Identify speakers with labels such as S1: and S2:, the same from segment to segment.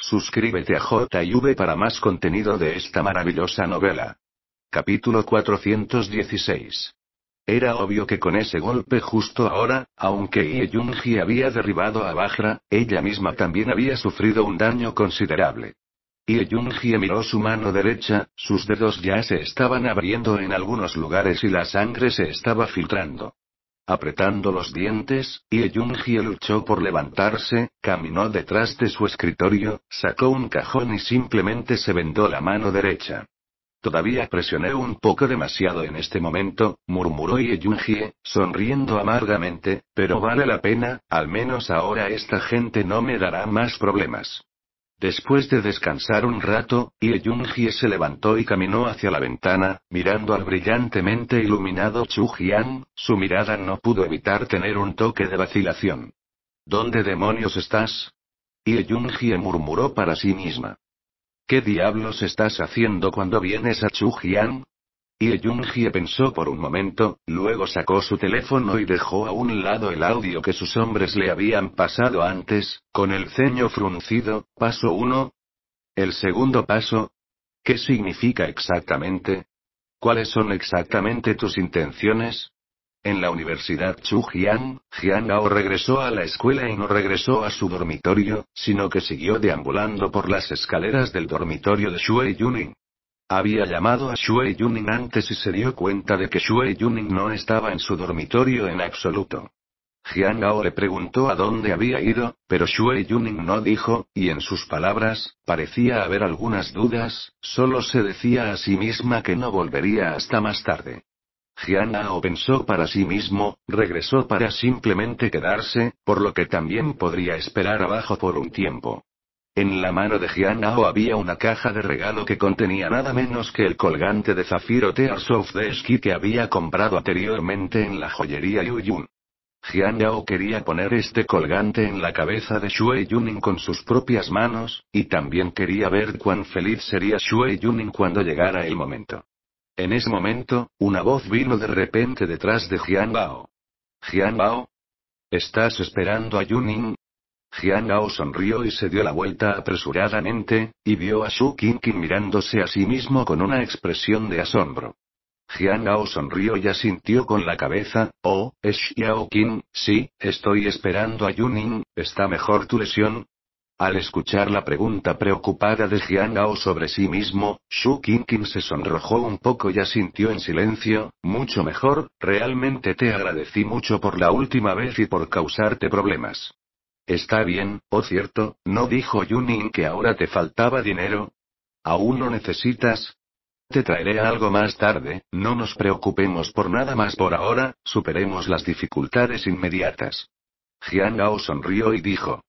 S1: Suscríbete a JV para más contenido de esta maravillosa novela. Capítulo 416. Era obvio que con ese golpe justo ahora, aunque Ie Jungi había derribado a Bajra, ella misma también había sufrido un daño considerable. Ie Jungi miró su mano derecha, sus dedos ya se estaban abriendo en algunos lugares y la sangre se estaba filtrando. Apretando los dientes, Ie Jungi luchó por levantarse, caminó detrás de su escritorio, sacó un cajón y simplemente se vendó la mano derecha. Todavía presioné un poco demasiado en este momento, murmuró Ie Jungi, sonriendo amargamente, pero vale la pena, al menos ahora esta gente no me dará más problemas. Después de descansar un rato, Ie Jungi se levantó y caminó hacia la ventana, mirando al brillantemente iluminado Chu Jian. Su mirada no pudo evitar tener un toque de vacilación. ¿Dónde demonios estás? Ie Jungi murmuró para sí misma. ¿Qué diablos estás haciendo cuando vienes a Chu Jian? Ie Jungi pensó por un momento, luego sacó su teléfono y dejó a un lado el audio que sus hombres le habían pasado antes, con el ceño fruncido. Paso 1. El segundo paso. ¿Qué significa exactamente? ¿Cuáles son exactamente tus intenciones? En la Universidad Chu Jian, Jian Gao regresó a la escuela y no regresó a su dormitorio, sino que siguió deambulando por las escaleras del dormitorio de Xue Yuning. Había llamado a Xue Yuning antes y se dio cuenta de que Xue Yuning no estaba en su dormitorio en absoluto. Jian Gao le preguntó a dónde había ido, pero Xue Yuning no dijo, y en sus palabras, parecía haber algunas dudas, solo se decía a sí misma que no volvería hasta más tarde. Jian Gao pensó para sí mismo, regresó para simplemente quedarse, por lo que también podría esperar abajo por un tiempo. En la mano de Jian Gao había una caja de regalo que contenía nada menos que el colgante de zafiro Tears of the Sky que había comprado anteriormente en la joyería Yuyun. Jian Gao quería poner este colgante en la cabeza de Xue Yuning con sus propias manos, y también quería ver cuán feliz sería Xue Yuning cuando llegara el momento. En ese momento, una voz vino de repente detrás de Jian Gao. ¿Jian Gao? ¿Estás esperando a Yuning? Jian Gao sonrió y se dio la vuelta apresuradamente, y vio a Xu Qingqing mirándose a sí mismo con una expresión de asombro. Jian Gao sonrió y asintió con la cabeza. Oh, es Xiao Qin, sí, estoy esperando a Yuning. ¿Está mejor tu lesión? Al escuchar la pregunta preocupada de Jian Gao sobre sí mismo, Xu Qingqing se sonrojó un poco y asintió en silencio. Mucho mejor, realmente te agradecí mucho por la última vez y por causarte problemas. Está bien, oh cierto, ¿no dijo Yuning que ahora te faltaba dinero? ¿Aún lo necesitas? Te traeré algo más tarde, no nos preocupemos por nada más por ahora, superemos las dificultades inmediatas. Jian Gao sonrió y dijo.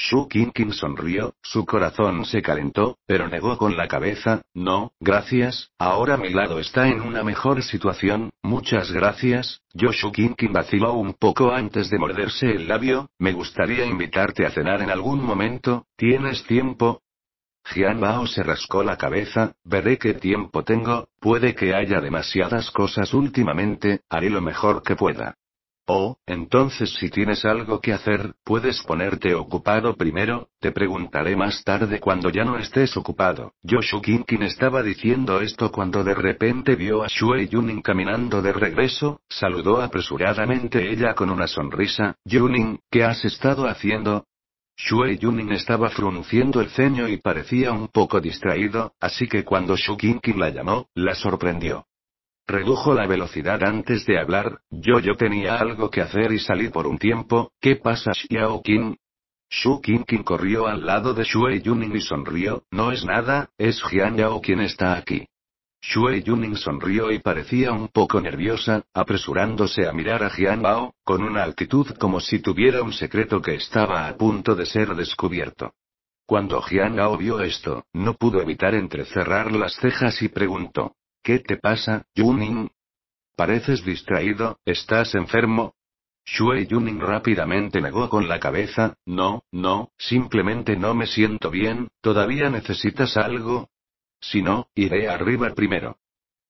S1: Xu Qingqing sonrió, su corazón se calentó, pero negó con la cabeza. No, gracias, ahora mi lado está en una mejor situación, muchas gracias. Xu Qingqing vaciló un poco antes de morderse el labio. Me gustaría invitarte a cenar en algún momento, ¿tienes tiempo? Jian Gao se rascó la cabeza. Veré qué tiempo tengo, puede que haya demasiadas cosas últimamente, haré lo mejor que pueda. Oh, entonces si tienes algo que hacer, puedes ponerte ocupado primero, te preguntaré más tarde cuando ya no estés ocupado. Xu Qingqing estaba diciendo esto cuando de repente vio a Xue Yuning caminando de regreso, saludó apresuradamente ella con una sonrisa. Yuning, ¿qué has estado haciendo? Xue Yuning estaba frunciendo el ceño y parecía un poco distraído, así que cuando Xu Qingqing la llamó, la sorprendió. Redujo la velocidad antes de hablar. Yo tenía algo que hacer y salí por un tiempo. ¿Qué pasa, Xiao Qin? Xu Qingqing corrió al lado de Xue Yuning y sonrió. No es nada, es Jian Gao quien está aquí. Xue Yuning sonrió y parecía un poco nerviosa, apresurándose a mirar a Jian Gao, con una actitud como si tuviera un secreto que estaba a punto de ser descubierto. Cuando Jian Gao vio esto, no pudo evitar entrecerrar las cejas y preguntó. ¿Qué te pasa, Yuning? Pareces distraído, ¿estás enfermo? Xue Yuning rápidamente negó con la cabeza. No, simplemente no me siento bien. ¿Todavía necesitas algo? Si no, iré arriba primero.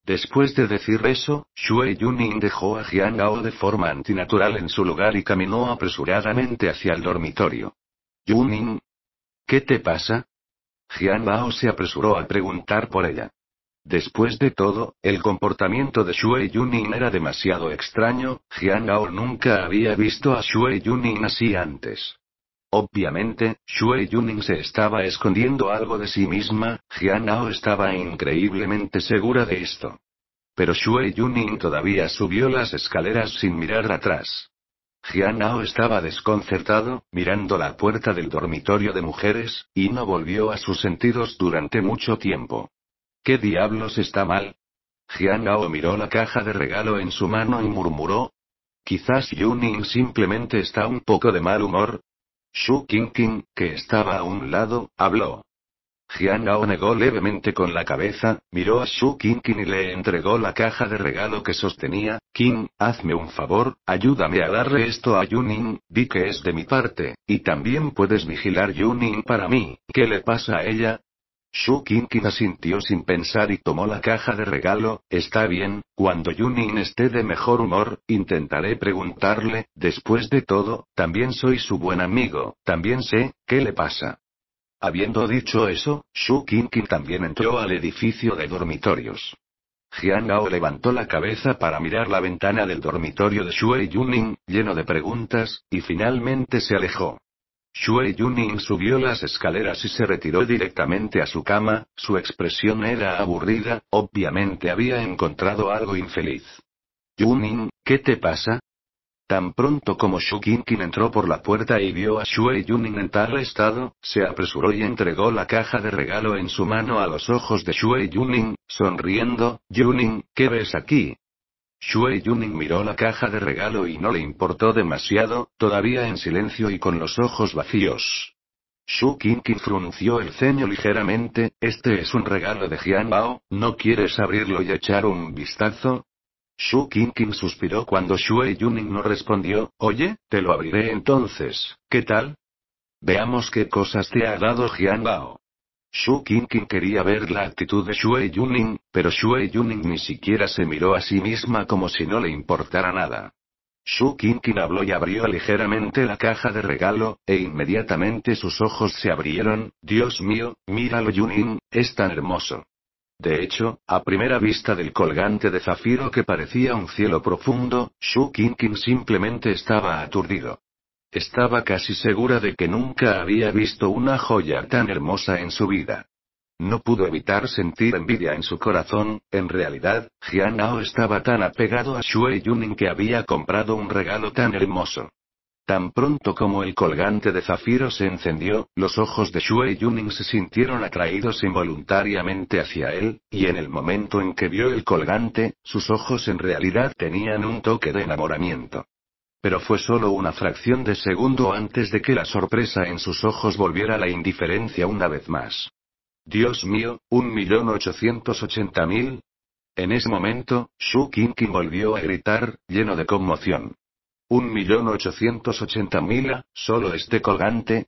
S1: Después de decir eso, Xue Yuning dejó a Jian Gao de forma antinatural en su lugar y caminó apresuradamente hacia el dormitorio. Yuning. ¿Qué te pasa? Jian Bao se apresuró a preguntar por ella. Después de todo, el comportamiento de Xue Yuning era demasiado extraño. Jian Bao nunca había visto a Xue Yuning así antes. Obviamente, Xue Yuning se estaba escondiendo algo de sí misma. Jian Bao estaba increíblemente segura de esto. Pero Xue Yuning todavía subió las escaleras sin mirar atrás. Jian Bao estaba desconcertado, mirando la puerta del dormitorio de mujeres, y no volvió a sus sentidos durante mucho tiempo. ¿Qué diablos está mal? Jian Bao miró la caja de regalo en su mano y murmuró. Quizás Yuning simplemente está un poco de mal humor. Shu Qingqing, que estaba a un lado, habló. Jian Bao negó levemente con la cabeza, miró a Shu Qingqing y le entregó la caja de regalo que sostenía. Qing, hazme un favor, ayúdame a darle esto a Yuning, di que es de mi parte, y también puedes vigilar Yuning para mí. ¿Qué le pasa a ella? Shu Qingqing asintió sin pensar y tomó la caja de regalo. Está bien, cuando Yuning esté de mejor humor, intentaré preguntarle. Después de todo, también soy su buen amigo, también sé qué le pasa. Habiendo dicho eso, Shu Qingqing también entró al edificio de dormitorios. Jian Bao levantó la cabeza para mirar la ventana del dormitorio de Xue Yuning, lleno de preguntas, y finalmente se alejó. Xue Yuning subió las escaleras y se retiró directamente a su cama. Su expresión era aburrida, obviamente había encontrado algo infeliz. Yuning, ¿qué te pasa? Tan pronto como Shu Qingqing entró por la puerta y vio a Xue Yuning en tal estado, se apresuró y entregó la caja de regalo en su mano a los ojos de Xue Yuning, sonriendo. Yuning, ¿qué ves aquí? Xue Yuning miró la caja de regalo y no le importó demasiado, todavía en silencio y con los ojos vacíos. Shu Qingqing frunció el ceño ligeramente. Este es un regalo de Jian Bao, ¿no quieres abrirlo y echar un vistazo? Shu Qingqing suspiró cuando Xue Yuning no respondió. Oye, te lo abriré entonces, ¿qué tal? Veamos qué cosas te ha dado Jian Bao. Shu Qingqing quería ver la actitud de Xue Yuning, pero Xue Yuning ni siquiera se miró a sí misma como si no le importara nada. Shu Qingqing habló y abrió ligeramente la caja de regalo, e inmediatamente sus ojos se abrieron. Dios mío, míralo Yuning, es tan hermoso. De hecho, a primera vista del colgante de zafiro que parecía un cielo profundo, Shu Qingqing simplemente estaba aturdido. Estaba casi segura de que nunca había visto una joya tan hermosa en su vida. No pudo evitar sentir envidia en su corazón. En realidad, Jian Bao estaba tan apegado a Xue Yuning que había comprado un regalo tan hermoso. Tan pronto como el colgante de zafiro se encendió, los ojos de Xue Yuning se sintieron atraídos involuntariamente hacia él, y en el momento en que vio el colgante, sus ojos en realidad tenían un toque de enamoramiento. Pero fue solo una fracción de segundo antes de que la sorpresa en sus ojos volviera a la indiferencia una vez más. Dios mío, 1.880.000. En ese momento, Shu Qingqing volvió a gritar, lleno de conmoción. 1.880.000, ¿solo este colgante?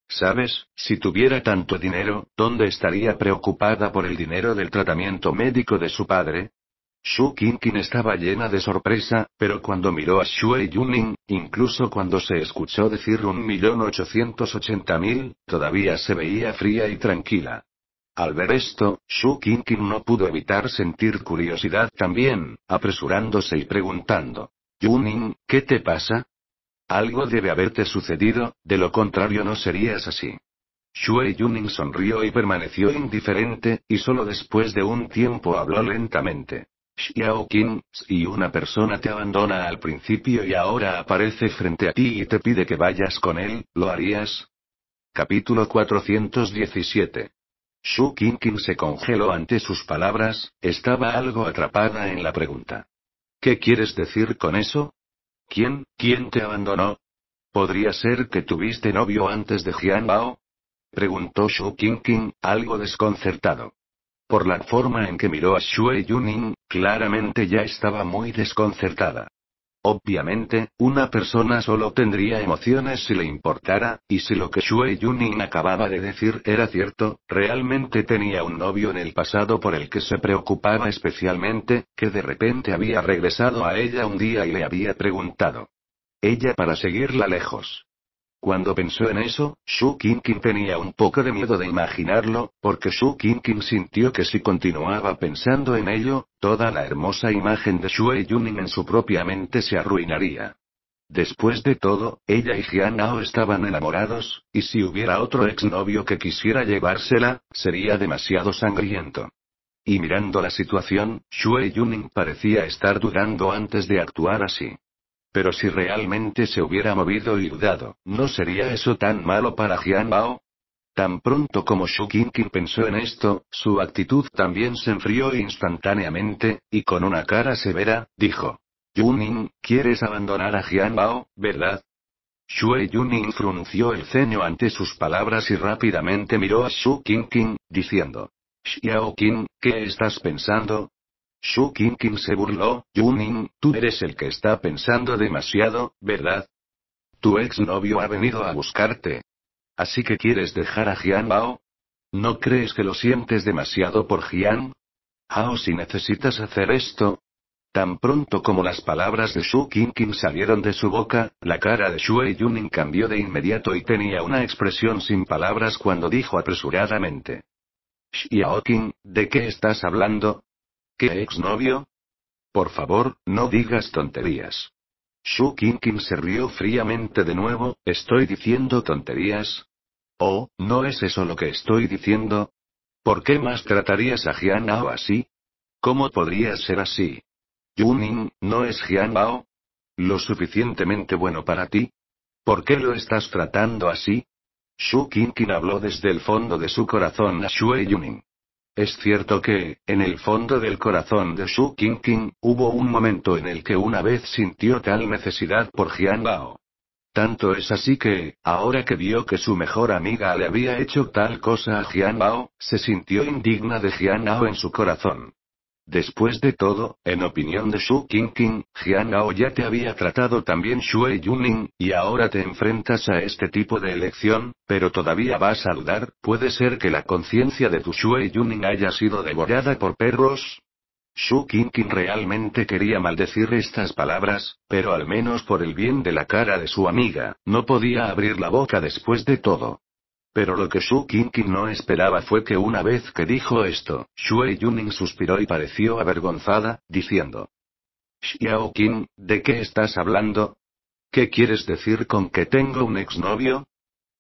S1: ¿Sabes? Si tuviera tanto dinero, ¿dónde estaría preocupada por el dinero del tratamiento médico de su padre? Shu Qingqing estaba llena de sorpresa, pero cuando miró a Xue Yuning, incluso cuando se escuchó decir 1.880.000, todavía se veía fría y tranquila. Al ver esto, Shu Qingqing no pudo evitar sentir curiosidad también, apresurándose y preguntando. Yuning, ¿qué te pasa? Algo debe haberte sucedido, de lo contrario no serías así. Xue Yuning sonrió y permaneció indiferente, y solo después de un tiempo habló lentamente. Xiao Qin, si una persona te abandona al principio y ahora aparece frente a ti y te pide que vayas con él, ¿lo harías? Capítulo 417. Shu Qingqing se congeló ante sus palabras, estaba algo atrapada en la pregunta. ¿Qué quieres decir con eso? ¿Quién te abandonó? ¿Podría ser que tuviste novio antes de Jian Bao? Preguntó Shu Qingqing, algo desconcertado. Por la forma en que miró a Xue Yuning, claramente ya estaba muy desconcertada. Obviamente, una persona solo tendría emociones si le importara, y si lo que Xue Yuning acababa de decir era cierto, realmente tenía un novio en el pasado por el que se preocupaba especialmente, que de repente había regresado a ella un día y le había preguntado. Ella para seguirla lejos. Cuando pensó en eso, Shu Qingqing tenía un poco de miedo de imaginarlo, porque Shu Qingqing sintió que si continuaba pensando en ello, toda la hermosa imagen de Xue Yuning en su propia mente se arruinaría. Después de todo, ella y Jian Hao estaban enamorados, y si hubiera otro exnovio que quisiera llevársela, sería demasiado sangriento. Y mirando la situación, Xue Yuning parecía estar dudando antes de actuar así. Pero si realmente se hubiera movido y dudado, ¿no sería eso tan malo para Jian Hao? Tan pronto como Shu Qingqing pensó en esto, su actitud también se enfrió instantáneamente, y con una cara severa, dijo: Yuning, ¿quieres abandonar a Jian Hao, verdad? Xue Yuning frunció el ceño ante sus palabras y rápidamente miró a Shu Qingqing, diciendo: Xiao Qing, ¿qué estás pensando? Shu Qingqing se burló: Yuning, tú eres el que está pensando demasiado, ¿verdad? Tu exnovio ha venido a buscarte. ¿Así que quieres dejar a Jian Hao? ¿No crees que lo sientes demasiado por Jian Hao si necesitas hacer esto? Tan pronto como las palabras de Shu Qingqing salieron de su boca, la cara de Xue Yuning cambió de inmediato y tenía una expresión sin palabras cuando dijo apresuradamente: Xiao Qing, ¿de qué estás hablando? ¿Qué exnovio? Por favor, no digas tonterías. Shu Qingqing se rió fríamente de nuevo: ¿Estoy diciendo tonterías? Oh, ¿no es eso lo que estoy diciendo? ¿Por qué más tratarías a Jian Hao así? ¿Cómo podrías ser así? Yuning, ¿no es Jian Hao lo suficientemente bueno para ti? ¿Por qué lo estás tratando así? Shu Qingqing habló desde el fondo de su corazón a Xue Yuning. Es cierto que, en el fondo del corazón de Shu Qingqing, hubo un momento en el que una vez sintió tal necesidad por Jian Hao. Tanto es así que, ahora que vio que su mejor amiga le había hecho tal cosa a Jian Hao, se sintió indigna de Jian Hao en su corazón. Después de todo, en opinión de Shu Qingqing, Jian Hao ya te había tratado también Xue Yuning, y ahora te enfrentas a este tipo de elección, pero todavía vas a dudar. ¿Puede ser que la conciencia de tu Xue Yuning haya sido devorada por perros? Shu Qingqing realmente quería maldecir estas palabras, pero al menos por el bien de la cara de su amiga, no podía abrir la boca después de todo. Pero lo que Shu Qingqing no esperaba fue que una vez que dijo esto, Xue Yuning suspiró y pareció avergonzada, diciendo: Xiao Qing, ¿de qué estás hablando? ¿Qué quieres decir con que tengo un exnovio?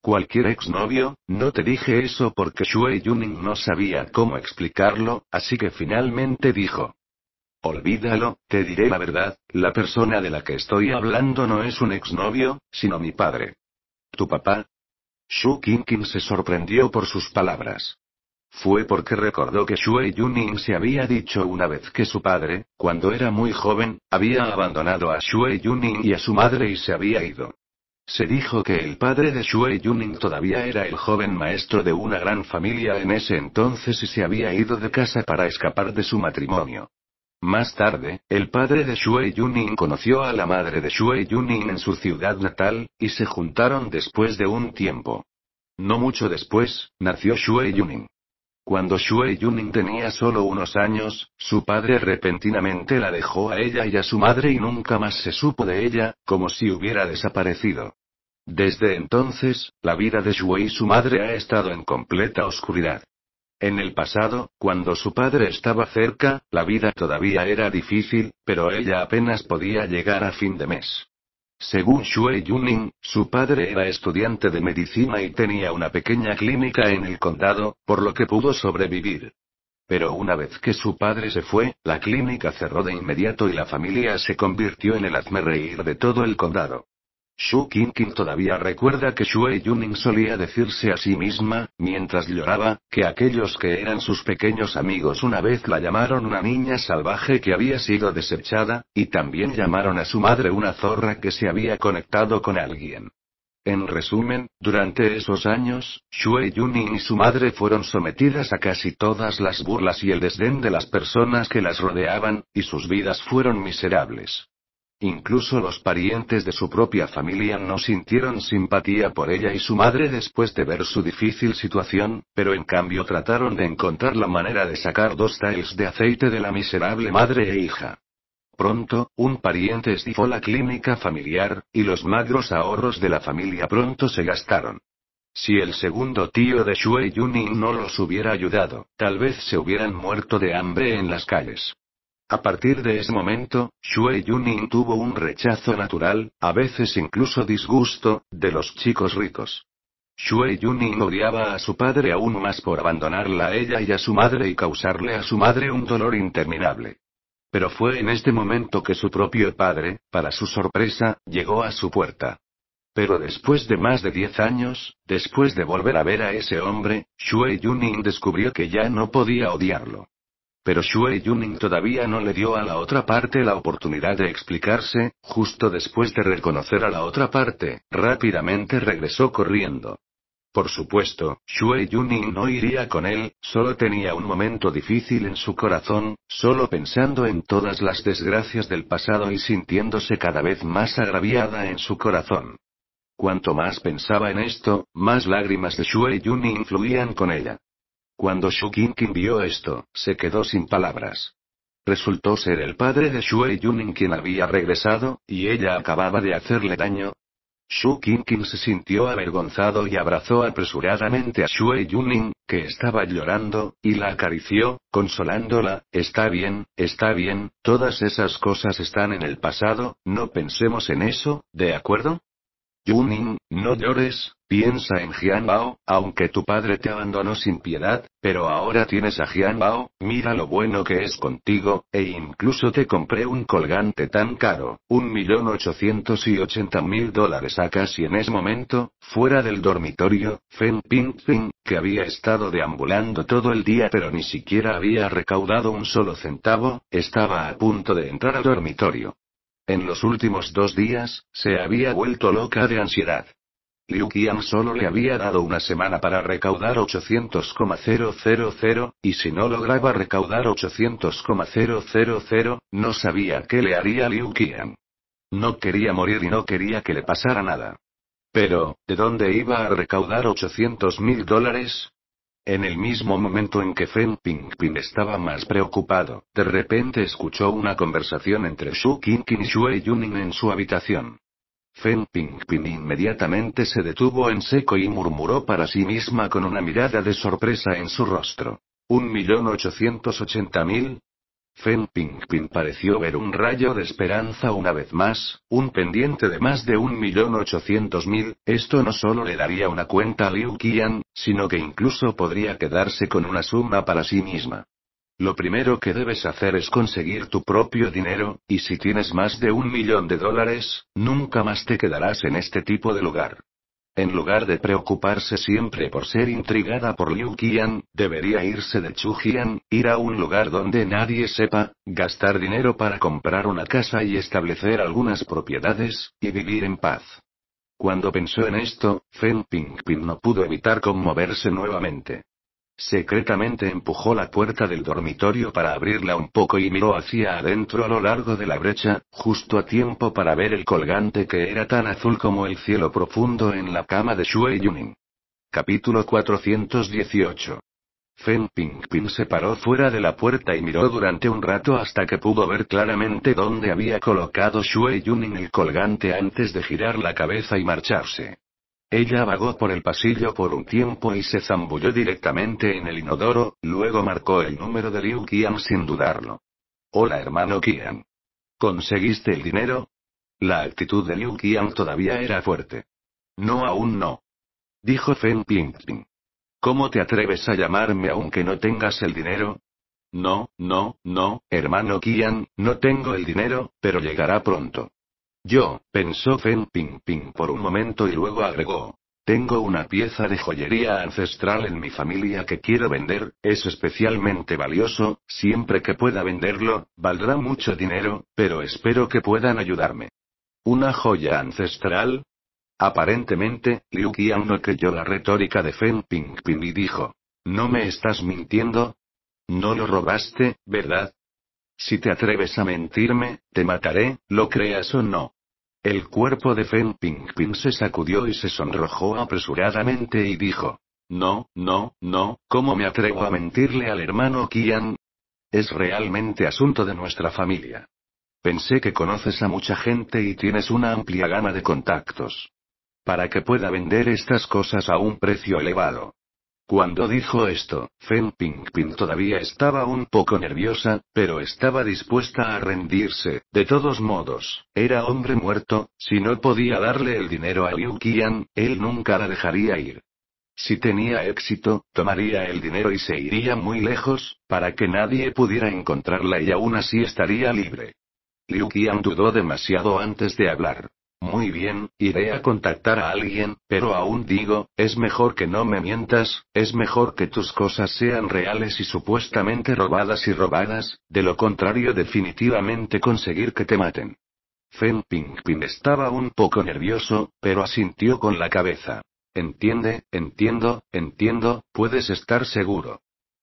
S1: ¿Cualquier exnovio? No te dije eso porque Xue Yuning no sabía cómo explicarlo, así que finalmente dijo: Olvídalo, te diré la verdad, la persona de la que estoy hablando no es un exnovio, sino mi padre. ¿Tu papá? Shu Qingqing se sorprendió por sus palabras. Fue porque recordó que Xue Yuning se había dicho una vez que su padre, cuando era muy joven, había abandonado a Xue Yuning y a su madre y se había ido. Se dijo que el padre de Xue Yuning todavía era el joven maestro de una gran familia en ese entonces y se había ido de casa para escapar de su matrimonio. Más tarde, el padre de Xue Yuning conoció a la madre de Xue Yuning en su ciudad natal, y se juntaron después de un tiempo. No mucho después, nació Xue Yuning. Cuando Xue Yuning tenía solo unos años, su padre repentinamente la dejó a ella y a su madre y nunca más se supo de ella, como si hubiera desaparecido. Desde entonces, la vida de Xue y su madre ha estado en completa oscuridad. En el pasado, cuando su padre estaba cerca, la vida todavía era difícil, pero ella apenas podía llegar a fin de mes. Según Xue Yuning, su padre era estudiante de medicina y tenía una pequeña clínica en el condado, por lo que pudo sobrevivir. Pero una vez que su padre se fue, la clínica cerró de inmediato y la familia se convirtió en el hazmerreír de todo el condado. Shu Qingqing todavía recuerda que Xue Yuning solía decirse a sí misma, mientras lloraba, que aquellos que eran sus pequeños amigos una vez la llamaron una niña salvaje que había sido desechada, y también llamaron a su madre una zorra que se había conectado con alguien. En resumen, durante esos años, Xue Yuning y su madre fueron sometidas a casi todas las burlas y el desdén de las personas que las rodeaban, y sus vidas fueron miserables. Incluso los parientes de su propia familia no sintieron simpatía por ella y su madre después de ver su difícil situación, pero en cambio trataron de encontrar la manera de sacar 2 tiles de aceite de la miserable madre e hija. Pronto, un pariente estifó la clínica familiar, y los magros ahorros de la familia pronto se gastaron. Si el segundo tío de Xue Yuning no los hubiera ayudado, tal vez se hubieran muerto de hambre en las calles. A partir de ese momento, Xue Yuning tuvo un rechazo natural, a veces incluso disgusto, de los chicos ricos. Xue Yuning odiaba a su padre aún más por abandonarla a ella y a su madre y causarle a su madre un dolor interminable. Pero fue en este momento que su propio padre, para su sorpresa, llegó a su puerta. Pero después de más de 10 años, después de volver a ver a ese hombre, Xue Yuning descubrió que ya no podía odiarlo. Pero Xue Yuning todavía no le dio a la otra parte la oportunidad de explicarse, justo después de reconocer a la otra parte, rápidamente regresó corriendo. Por supuesto, Xue Yuning no iría con él, solo tenía un momento difícil en su corazón, solo pensando en todas las desgracias del pasado y sintiéndose cada vez más agraviada en su corazón. Cuanto más pensaba en esto, más lágrimas de Xue Yuning fluían con ella. Cuando Xu Qingqing vio esto, se quedó sin palabras. Resultó ser el padre de Xue Yuning quien había regresado, y ella acababa de hacerle daño. Xu Qingqing se sintió avergonzado y abrazó apresuradamente a Xue Yuning, que estaba llorando, y la acarició, consolándola. Está bien, todas esas cosas están en el pasado, no pensemos en eso, ¿de acuerdo? Yuning, no llores, piensa en Jianbao, aunque tu padre te abandonó sin piedad, pero ahora tienes a Jianbao, mira lo bueno que es contigo, e incluso te compré un colgante tan caro, $1.880.000 a casi en ese momento, fuera del dormitorio. Fen Pingping, que había estado deambulando todo el día pero ni siquiera había recaudado un solo centavo, estaba a punto de entrar al dormitorio. En los últimos 2 días, se había vuelto loca de ansiedad. Liu Qian solo le había dado una semana para recaudar 800,000, y si no lograba recaudar 800,000, no sabía qué le haría Liu Qian. No quería morir y no quería que le pasara nada. Pero, ¿de dónde iba a recaudar $800.000? En el mismo momento en que Fen Pingping estaba más preocupado, de repente escuchó una conversación entre Xu Qingqing y Xue Yuning en su habitación. Fen Pingping inmediatamente se detuvo en seco y murmuró para sí misma con una mirada de sorpresa en su rostro. ¿1.880.000? Fen Pingping pareció ver un rayo de esperanza una vez más, un pendiente de más de 1.800.000, esto no solo le daría una cuenta a Liu Qian, sino que incluso podría quedarse con una suma para sí misma. Lo primero que debes hacer es conseguir tu propio dinero, y si tienes más de $1.000.000, nunca más te quedarás en este tipo de lugar. En lugar de preocuparse siempre por ser intrigada por Liu Qian, debería irse de Chujian, ir a un lugar donde nadie sepa, gastar dinero para comprar una casa y establecer algunas propiedades, y vivir en paz. Cuando pensó en esto, Fen Pingping no pudo evitar conmoverse nuevamente. Secretamente empujó la puerta del dormitorio para abrirla un poco y miró hacia adentro a lo largo de la brecha, justo a tiempo para ver el colgante que era tan azul como el cielo profundo en la cama de Xue Yuning. Capítulo 418. Fen Pingping se paró fuera de la puerta y miró durante un rato hasta que pudo ver claramente dónde había colocado Xue Yuning el colgante antes de girar la cabeza y marcharse. Ella vagó por el pasillo por un tiempo y se zambulló directamente en el inodoro, luego marcó el número de Liu Qian sin dudarlo. Hola hermano Qian. ¿Conseguiste el dinero? La actitud de Liu Qian todavía era fuerte. No, aún no. Dijo Fen Pingping. ¿Cómo te atreves a llamarme aunque no tengas el dinero? No, hermano Qian, no tengo el dinero, pero llegará pronto. Pensó Fen Pingping por un momento y luego agregó. Tengo una pieza de joyería ancestral en mi familia que quiero vender, es especialmente valioso, siempre que pueda venderlo, valdrá mucho dinero, pero espero que puedan ayudarme. ¿Una joya ancestral? Aparentemente, Liu Qian no creyó la retórica de Fen Pingping y dijo. ¿No me estás mintiendo? No lo robaste, ¿verdad? Si te atreves a mentirme, te mataré, lo creas o no. El cuerpo de Fen Pingping se sacudió y se sonrojó apresuradamente y dijo. No, ¿cómo me atrevo a mentirle al hermano Qian? Es realmente asunto de nuestra familia. Pensé que conoces a mucha gente y tienes una amplia gama de contactos. Para que pueda vender estas cosas a un precio elevado. Cuando dijo esto, Fen Pingping todavía estaba un poco nerviosa, pero estaba dispuesta a rendirse. De todos modos, era hombre muerto, si no podía darle el dinero a Liu Qian, él nunca la dejaría ir. Si tenía éxito, tomaría el dinero y se iría muy lejos, para que nadie pudiera encontrarla y aún así estaría libre. Liu Qian dudó demasiado antes de hablar. Muy bien, iré a contactar a alguien, pero aún digo, es mejor que no me mientas, es mejor que tus cosas sean reales y supuestamente robadas, de lo contrario definitivamente conseguir que te maten. Fen Pingping estaba un poco nervioso, pero asintió con la cabeza. Entiendo, puedes estar seguro.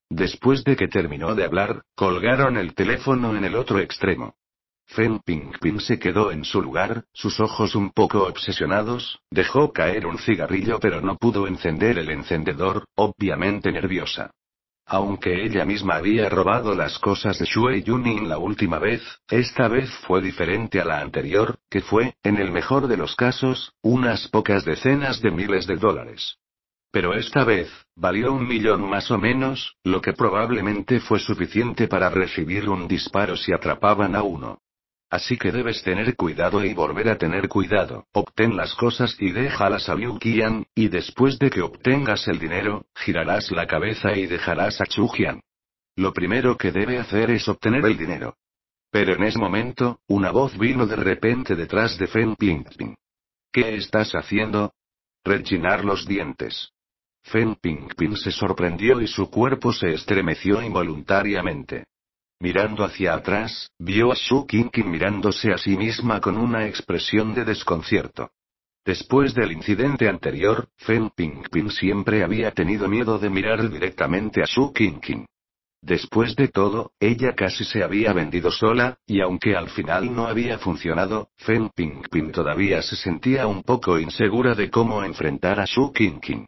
S1: Después de que terminó de hablar, colgaron el teléfono en el otro extremo. Fen Pingping se quedó en su lugar, sus ojos un poco obsesionados, dejó caer un cigarrillo pero no pudo encender el encendedor, obviamente nerviosa. Aunque ella misma había robado las cosas de Shui Yunin la última vez, esta vez fue diferente a la anterior, que fue, en el mejor de los casos, unas pocas decenas de miles de dólares. Pero esta vez, valió 1.000.000 más o menos, lo que probablemente fue suficiente para recibir un disparo si atrapaban a uno. Así que debes tener cuidado y volver a tener cuidado. Obtén las cosas y déjalas a Liu Qian, y después de que obtengas el dinero, girarás la cabeza y dejarás a Chu Jian. Lo primero que debe hacer es obtener el dinero. Pero en ese momento, una voz vino de repente detrás de Fen Pingping. ¿Qué estás haciendo? Rechinar los dientes. Fen Pingping se sorprendió y su cuerpo se estremeció involuntariamente. Mirando hacia atrás, vio a Shu Qingqing mirándose a sí misma con una expresión de desconcierto. Después del incidente anterior, Fen Pingping siempre había tenido miedo de mirar directamente a Shu Qingqing. Después de todo, ella casi se había vendido sola, y aunque al final no había funcionado, Fen Pingping todavía se sentía un poco insegura de cómo enfrentar a Shu Qingqing.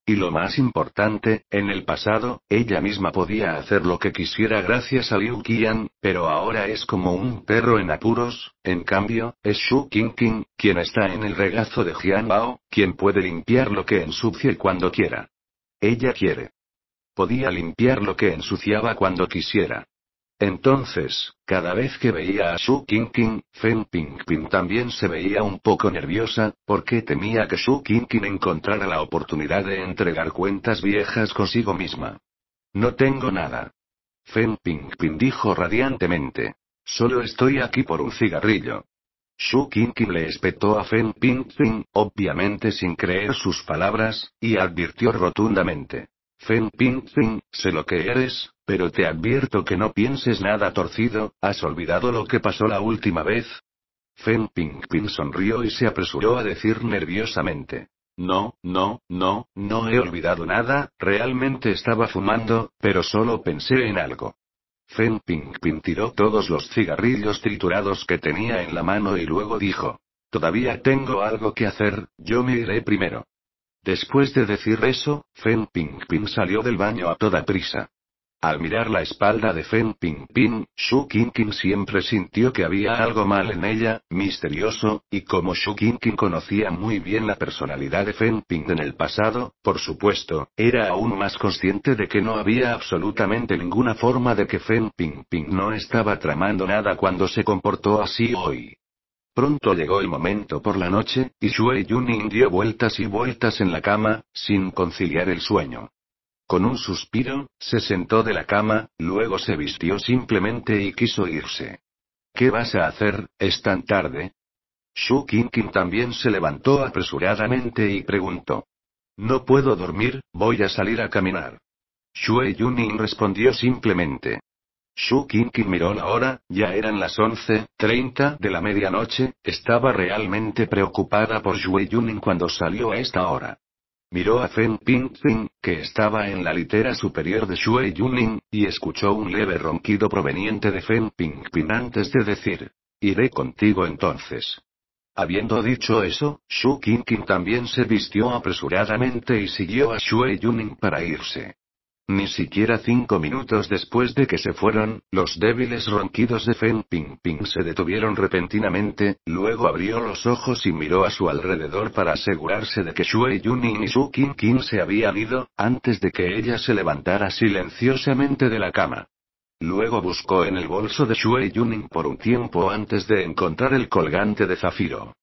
S1: Y lo más importante, en el pasado, ella misma podía hacer lo que quisiera gracias a Liu Qian, pero ahora es como un perro en apuros, en cambio, es Shu Qingqing, quien está en el regazo de Jian Bao, quien puede limpiar lo que ensucie cuando quiera. Ella quiere. Podía limpiar lo que ensuciaba cuando quisiera. Entonces, cada vez que veía a Shu Qingqing, Fen Pingping también se veía un poco nerviosa, porque temía que Shu Qingqing encontrara la oportunidad de entregar cuentas viejas consigo misma. No tengo nada. Fen Pingping dijo radiantemente. Solo estoy aquí por un cigarrillo. Shu Qingqing le espetó a Fen Pingping, obviamente sin creer sus palabras, y advirtió rotundamente. Fen Pingping, sé lo que eres, pero te advierto que no pienses nada torcido, ¿has olvidado lo que pasó la última vez? Fen Pingping sonrió y se apresuró a decir nerviosamente. No he olvidado nada, realmente estaba fumando, pero solo pensé en algo. Fen Pingping tiró todos los cigarrillos triturados que tenía en la mano y luego dijo. Todavía tengo algo que hacer, yo me iré primero. Después de decir eso, Fen Pingping salió del baño a toda prisa. Al mirar la espalda de Fen Pingping, Shu Qingqing siempre sintió que había algo mal en ella, misterioso, y como Shu Qingqing conocía muy bien la personalidad de Fen Ping en el pasado, por supuesto, era aún más consciente de que no había absolutamente ninguna forma de que Fen Ping no estaba tramando nada cuando se comportó así hoy. Pronto llegó el momento por la noche, y Shui Yunin dio vueltas y vueltas en la cama, sin conciliar el sueño. Con un suspiro, se sentó de la cama, luego se vistió simplemente y quiso irse. ¿Qué vas a hacer? ¿Es tan tarde? Shu Qingqing también se levantó apresuradamente y preguntó. No puedo dormir, voy a salir a caminar. Shui Yunin respondió simplemente. Shu Qingqing miró la hora, ya eran las 11:30 de la medianoche, estaba realmente preocupada por Shui Yunin cuando salió a esta hora. Miró a Fen Pingping, que estaba en la litera superior de Shui Yunin, y escuchó un leve ronquido proveniente de Fen Pingping antes de decir, iré contigo entonces. Habiendo dicho eso, Shu Qingqing también se vistió apresuradamente y siguió a Shui Yunin para irse. Ni siquiera 5 minutos después de que se fueron, los débiles ronquidos de Fen Pingping se detuvieron repentinamente, luego abrió los ojos y miró a su alrededor para asegurarse de que Shui Yuning y Su Qing se habían ido, antes de que ella se levantara silenciosamente de la cama. Luego buscó en el bolso de Shui Yuning por un tiempo antes de encontrar el colgante de zafiro.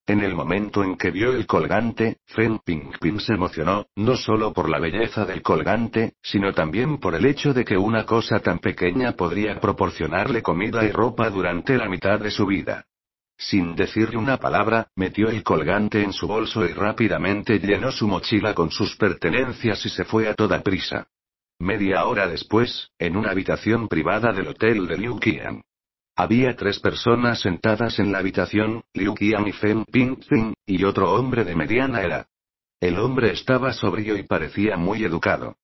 S1: En el momento en que vio el colgante, Fen Pingping se emocionó, no solo por la belleza del colgante, sino también por el hecho de que una cosa tan pequeña podría proporcionarle comida y ropa durante la mitad de su vida. Sin decirle una palabra, metió el colgante en su bolso y rápidamente llenó su mochila con sus pertenencias y se fue a toda prisa. Media hora después, en una habitación privada del hotel de Liu Qian. Había 3 personas sentadas en la habitación, Liu Qian y Fen Pingping, y otro hombre de mediana edad. El hombre estaba sobrio y parecía muy educado.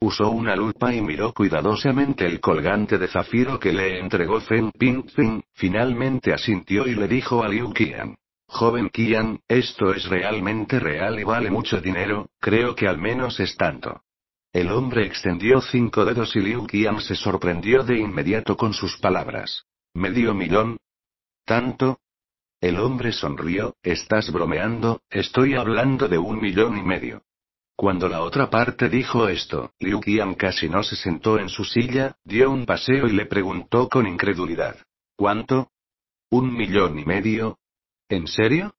S1: Usó una lupa y miró cuidadosamente el colgante de zafiro que le entregó Fen Pingping, finalmente asintió y le dijo a Liu Qian. Joven Qian, esto es realmente real y vale mucho dinero, creo que al menos es tanto. El hombre extendió 5 dedos y Liu Qian se sorprendió de inmediato con sus palabras. ¿Medio millón? ¿Tanto? El hombre sonrió, estás bromeando, estoy hablando de 1,5 millones. Cuando la otra parte dijo esto, Liu Qian casi no se sentó en su silla, dio un paseo y le preguntó con incredulidad. ¿Cuánto? 1,5 millones. ¿En serio?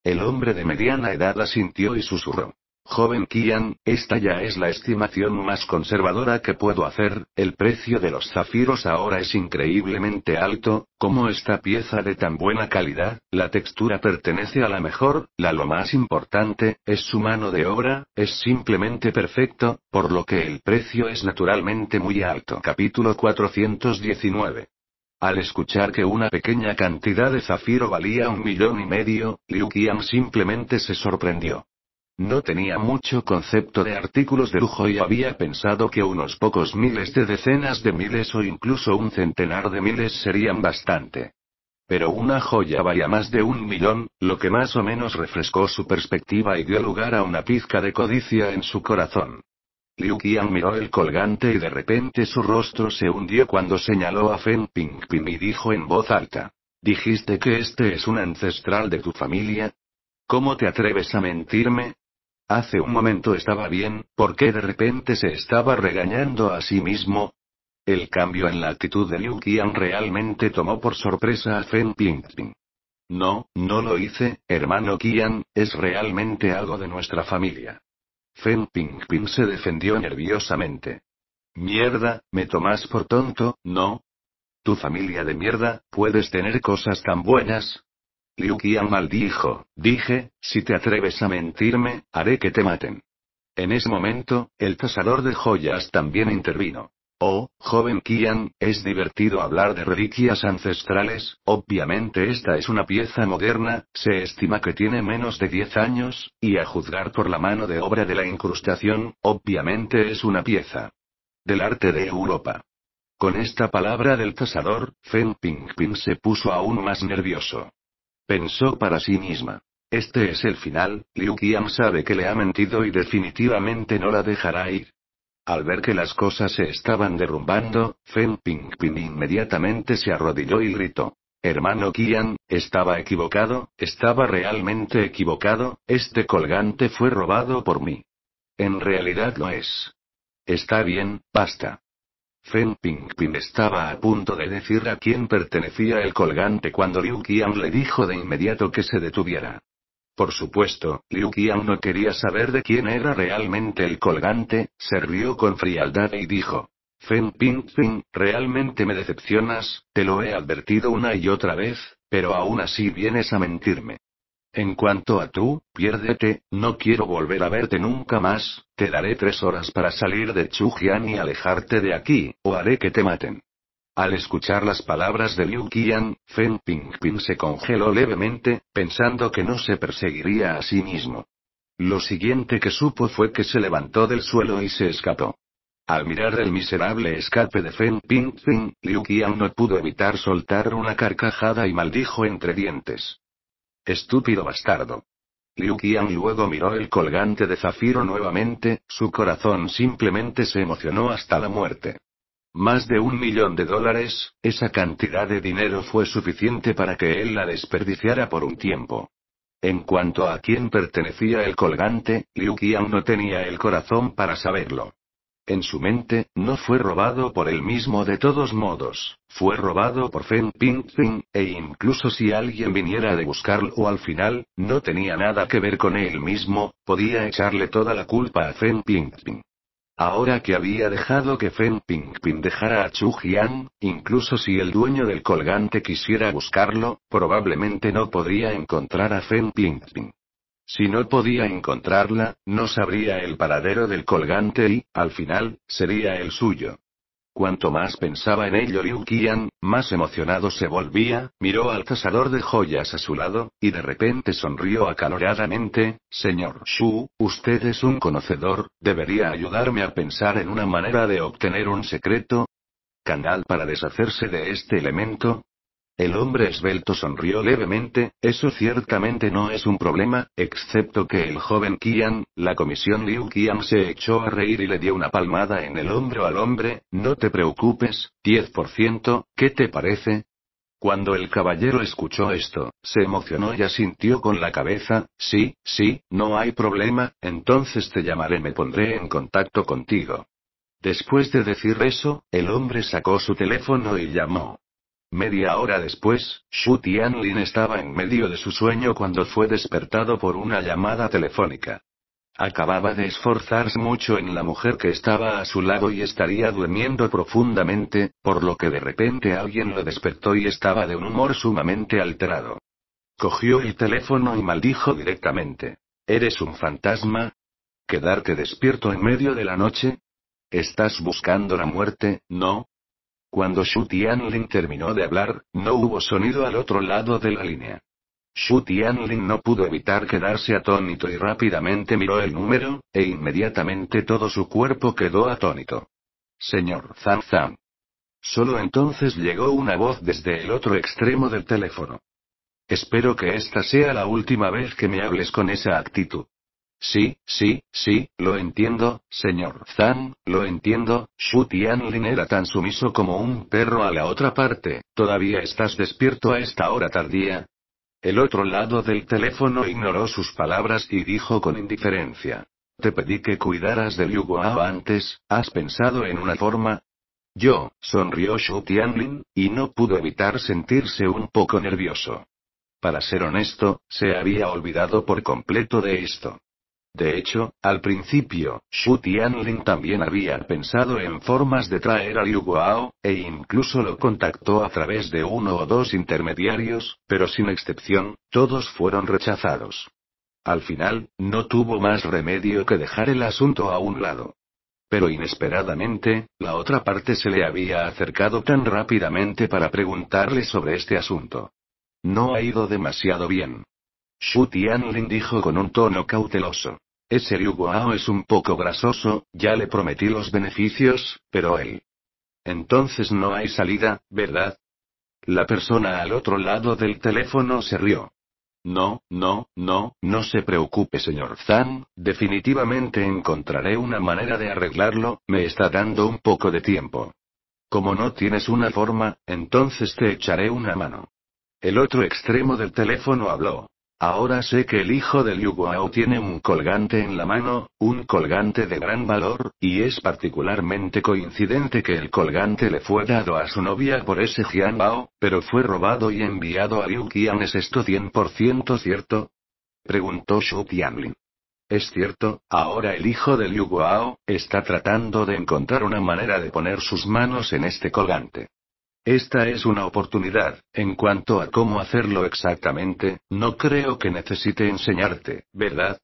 S1: El hombre de mediana edad asintió y susurró. Joven Qian, esta ya es la estimación más conservadora que puedo hacer, el precio de los zafiros ahora es increíblemente alto, como esta pieza de tan buena calidad, la textura pertenece a la mejor, lo más importante, es su mano de obra, es simplemente perfecto, por lo que el precio es naturalmente muy alto. Capítulo 419. Al escuchar que una pequeña cantidad de zafiro valía 1,5 millones, Liu Qian simplemente se sorprendió. No tenía mucho concepto de artículos de lujo y había pensado que unos pocos miles de decenas de miles o incluso un centenar de miles serían bastante. Pero una joya valía más de 1 millón, lo que más o menos refrescó su perspectiva y dio lugar a una pizca de codicia en su corazón. Liu Qian miró el colgante y de repente su rostro se hundió cuando señaló a Fen Pingping y dijo en voz alta. ¿Dijiste que este es un ancestral de tu familia? ¿Cómo te atreves a mentirme? Hace un momento estaba bien, ¿por qué de repente se estaba regañando a sí mismo? El cambio en la actitud de Liu Qian realmente tomó por sorpresa a Fen Pingping. No, no lo hice, hermano Qian, es realmente algo de nuestra familia. Fen Pingping se defendió nerviosamente. Mierda, ¿me tomas por tonto, no? ¿Tu familia de mierda, puedes tener cosas tan buenas? Liu Qian maldijo, dije, si te atreves a mentirme, haré que te maten. En ese momento, el tasador de joyas también intervino. Oh, joven Qian, es divertido hablar de reliquias ancestrales, obviamente esta es una pieza moderna, se estima que tiene menos de 10 años, y a juzgar por la mano de obra de la incrustación, obviamente es una pieza del arte de Europa. Con esta palabra del tasador, Fen Pingping se puso aún más nervioso. Pensó para sí misma. Este es el final, Liu Qian sabe que le ha mentido y definitivamente no la dejará ir. Al ver que las cosas se estaban derrumbando, Fen Pingping inmediatamente se arrodilló y gritó. Hermano Qian, estaba equivocado, estaba realmente equivocado, este colgante fue robado por mí. En realidad lo es. Está bien, basta. Fen Pingping estaba a punto de decir a quién pertenecía el colgante cuando Liu Qian le dijo de inmediato que se detuviera. Por supuesto, Liu Qian no quería saber de quién era realmente el colgante, se rió con frialdad y dijo. Fen Pingping, realmente me decepcionas, te lo he advertido una y otra vez, pero aún así vienes a mentirme. En cuanto a tú, piérdete, no quiero volver a verte nunca más, te daré 3 horas para salir de Chujian y alejarte de aquí, o haré que te maten. Al escuchar las palabras de Liu Qian, Fen Pingping se congeló levemente, pensando que no se perseguiría a sí mismo. Lo siguiente que supo fue que se levantó del suelo y se escapó. Al mirar el miserable escape de Fen Pingping, Liu Qian no pudo evitar soltar una carcajada y maldijo entre dientes. Estúpido bastardo. Liu Qian luego miró el colgante de zafiro nuevamente, su corazón simplemente se emocionó hasta la muerte. Más de $1.000.000, esa cantidad de dinero fue suficiente para que él la desperdiciara por un tiempo. En cuanto a quién pertenecía el colgante, Liu Qian no tenía el corazón para saberlo. En su mente, no fue robado por él mismo de todos modos, fue robado por Feng Pingping, e incluso si alguien viniera de buscarlo al final, no tenía nada que ver con él mismo, podía echarle toda la culpa a Feng Pingping. Ahora que había dejado que Feng Pingping dejara a Chu Jian, incluso si el dueño del colgante quisiera buscarlo, probablemente no podría encontrar a Feng Pingping. Si no podía encontrarla, no sabría el paradero del colgante y, al final, sería el suyo. Cuanto más pensaba en ello Liu Qian, más emocionado se volvía, miró al cazador de joyas a su lado, y de repente sonrió acaloradamente: «Señor Shu, usted es un conocedor, ¿debería ayudarme a pensar en una manera de obtener un secreto? ¿Canal para deshacerse de este elemento?» El hombre esbelto sonrió levemente: «Eso ciertamente no es un problema, excepto que el joven Qian». La comisión Liu Qian se echó a reír y le dio una palmada en el hombro al hombre: «No te preocupes, 10%, ¿qué te parece?». Cuando el caballero escuchó esto, se emocionó y asintió con la cabeza: «Sí, sí, no hay problema, entonces te llamaré, me pondré en contacto contigo». Después de decir eso, el hombre sacó su teléfono y llamó. Media hora después, Xu Tianlin estaba en medio de su sueño cuando fue despertado por una llamada telefónica. Acababa de esforzarse mucho en la mujer que estaba a su lado y estaría durmiendo profundamente, por lo que de repente alguien lo despertó y estaba de un humor sumamente alterado. Cogió el teléfono y maldijo directamente: «¿Eres un fantasma? ¿Quedarte despierto en medio de la noche? ¿Estás buscando la muerte, no?». Cuando Xu Tianlin terminó de hablar, no hubo sonido al otro lado de la línea. Xu Tianlin no pudo evitar quedarse atónito y rápidamente miró el número, e inmediatamente todo su cuerpo quedó atónito. «Señor Zhang Zhang». Solo entonces llegó una voz desde el otro extremo del teléfono. «Espero que esta sea la última vez que me hables con esa actitud». «Sí, sí, sí, lo entiendo, señor Zhang, lo entiendo». Xu Tianlin era tan sumiso como un perro a la otra parte. «¿Todavía estás despierto a esta hora tardía?». El otro lado del teléfono ignoró sus palabras y dijo con indiferencia: «Te pedí que cuidaras de Liu Guao antes, ¿has pensado en una forma?». «Yo», sonrió Xu Tianlin, y no pudo evitar sentirse un poco nervioso. Para ser honesto, se había olvidado por completo de esto. De hecho, al principio, Xu Tianlin también había pensado en formas de traer a Liu Guao, e incluso lo contactó a través de uno o dos intermediarios, pero sin excepción, todos fueron rechazados. Al final, no tuvo más remedio que dejar el asunto a un lado. Pero inesperadamente, la otra parte se le había acercado tan rápidamente para preguntarle sobre este asunto. «No ha ido demasiado bien». Xu Tianlin dijo con un tono cauteloso: «Ese Liu Guao es un poco grasoso, ya le prometí los beneficios, pero él». «Entonces no hay salida, ¿verdad?». La persona al otro lado del teléfono se rió. «No, no, no, no se preocupe señor Zhang, definitivamente encontraré una manera de arreglarlo, me está dando un poco de tiempo. Como no tienes una forma, entonces te echaré una mano». El otro extremo del teléfono habló. «Ahora sé que el hijo de Liu Guao tiene un colgante en la mano, un colgante de gran valor, y es particularmente coincidente que el colgante le fue dado a su novia por ese Jian Bao, pero fue robado y enviado a Liu Qian. ¿Es esto 100% cierto?», preguntó Xu Tianlin. «Es cierto, ahora el hijo de Liu Guao está tratando de encontrar una manera de poner sus manos en este colgante. Esta es una oportunidad. En cuanto a cómo hacerlo exactamente, no creo que necesite enseñarte, ¿verdad?».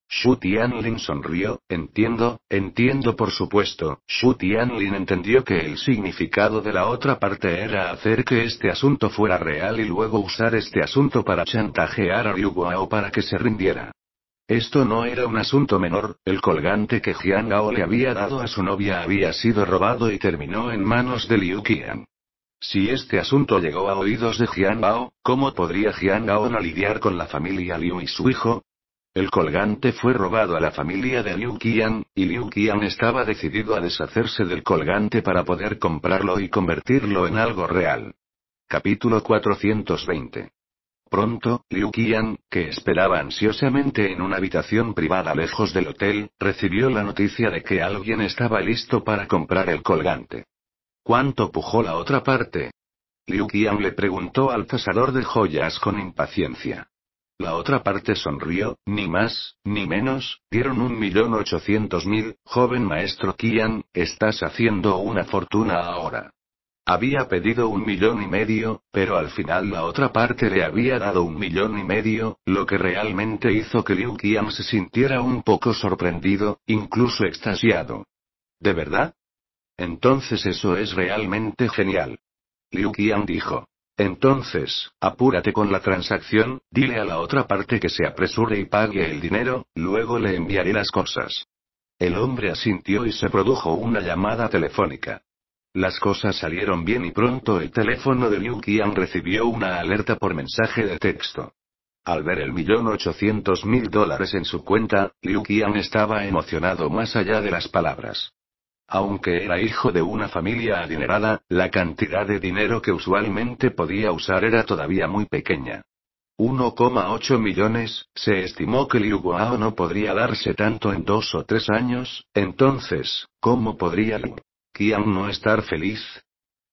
S1: Xu Tianlin sonrió: «Entiendo, entiendo por supuesto». Xu Tianlin entendió que el significado de la otra parte era hacer que este asunto fuera real y luego usar este asunto para chantajear a Liu Guao para que se rindiera. Esto no era un asunto menor, el colgante que Jian Gao le había dado a su novia había sido robado y terminó en manos de Liu Qian. Si este asunto llegó a oídos de Jian Bao, ¿cómo podría Jian Bao no lidiar con la familia Liu y su hijo? El colgante fue robado a la familia de Liu Qian, y Liu Qian estaba decidido a deshacerse del colgante para poder comprarlo y convertirlo en algo real. Capítulo 420. Pronto, Liu Qian, que esperaba ansiosamente en una habitación privada lejos del hotel, recibió la noticia de que alguien estaba listo para comprar el colgante. ¿Cuánto pujó la otra parte? Liu Qian le preguntó al tasador de joyas con impaciencia. La otra parte sonrió, ni más, ni menos, dieron 1.800.000, joven maestro Qian, estás haciendo una fortuna ahora. Había pedido 1,5 millones, pero al final la otra parte le había dado 1,5 millones, lo que realmente hizo que Liu Qian se sintiera un poco sorprendido, incluso extasiado. ¿De verdad? Entonces eso es realmente genial. Liu Qian dijo. Entonces, apúrate con la transacción, dile a la otra parte que se apresure y pague el dinero, luego le enviaré las cosas. El hombre asintió y se produjo una llamada telefónica. Las cosas salieron bien y pronto el teléfono de Liu Qian recibió una alerta por mensaje de texto. Al ver el $1.800.000 en su cuenta, Liu Qian estaba emocionado más allá de las palabras. Aunque era hijo de una familia adinerada, la cantidad de dinero que usualmente podía usar era todavía muy pequeña. 1,8 millones, se estimó que Liu Guao no podría darse tanto en 2 o 3 años, entonces, ¿cómo podría Liu Qian no estar feliz?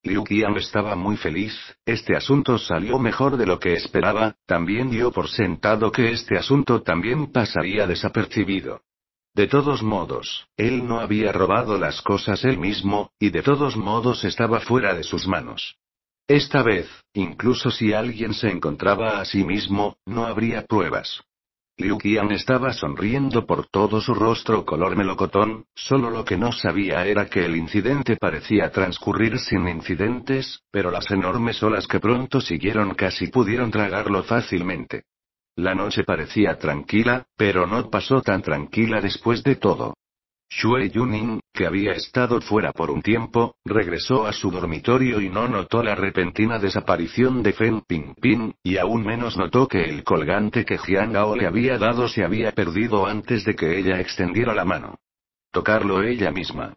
S1: Liu Qian estaba muy feliz, este asunto salió mejor de lo que esperaba, también dio por sentado que este asunto también pasaría desapercibido. De todos modos, él no había robado las cosas él mismo, y de todos modos estaba fuera de sus manos. Esta vez, incluso si alguien se encontraba a sí mismo, no habría pruebas. Liu Qian estaba sonriendo por todo su rostro color melocotón, solo lo que no sabía era que el incidente parecía transcurrir sin incidentes, pero las enormes olas que pronto siguieron casi pudieron tragarlo fácilmente. La noche parecía tranquila, pero no pasó tan tranquila después de todo. Xue Yuning, que había estado fuera por un tiempo, regresó a su dormitorio y no notó la repentina desaparición de Feng Pingping, y aún menos notó que el colgante que Jian Gao le había dado se había perdido antes de que ella extendiera la mano. Tocarlo ella misma.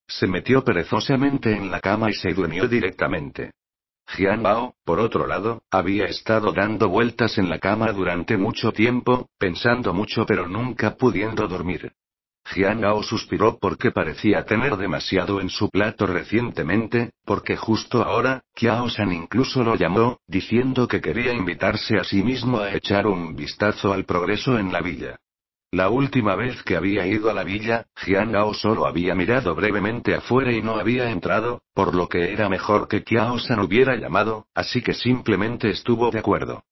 S1: Se metió perezosamente en la cama y se durmió directamente. Jian Bao, por otro lado, había estado dando vueltas en la cama durante mucho tiempo, pensando mucho pero nunca pudiendo dormir. Jian Bao suspiró porque parecía tener demasiado en su plato recientemente, porque justo ahora, Qiao San incluso lo llamó, diciendo que quería invitarse a sí mismo a echar un vistazo al progreso en la villa. La última vez que había ido a la villa, Jian Gao solo había mirado brevemente afuera y no había entrado, por lo que era mejor que Qiao San hubiera llamado, así que simplemente estuvo de acuerdo.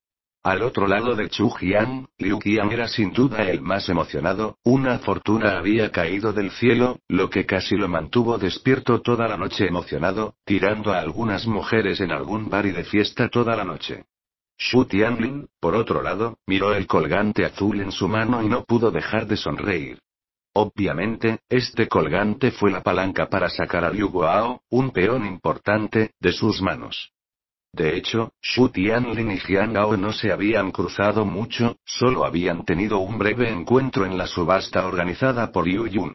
S1: Al otro lado de Chu Jian, Liu Qian era sin duda el más emocionado, una fortuna había caído del cielo, lo que casi lo mantuvo despierto toda la noche emocionado, tirando a algunas mujeres en algún bar y de fiesta toda la noche. Xu Tianlin, por otro lado, miró el colgante azul en su mano y no pudo dejar de sonreír. Obviamente, este colgante fue la palanca para sacar a Liu Guao, un peón importante, de sus manos. De hecho, Xu Tianlin y Jian Gao no se habían cruzado mucho, solo habían tenido un breve encuentro en la subasta organizada por Liu Yun.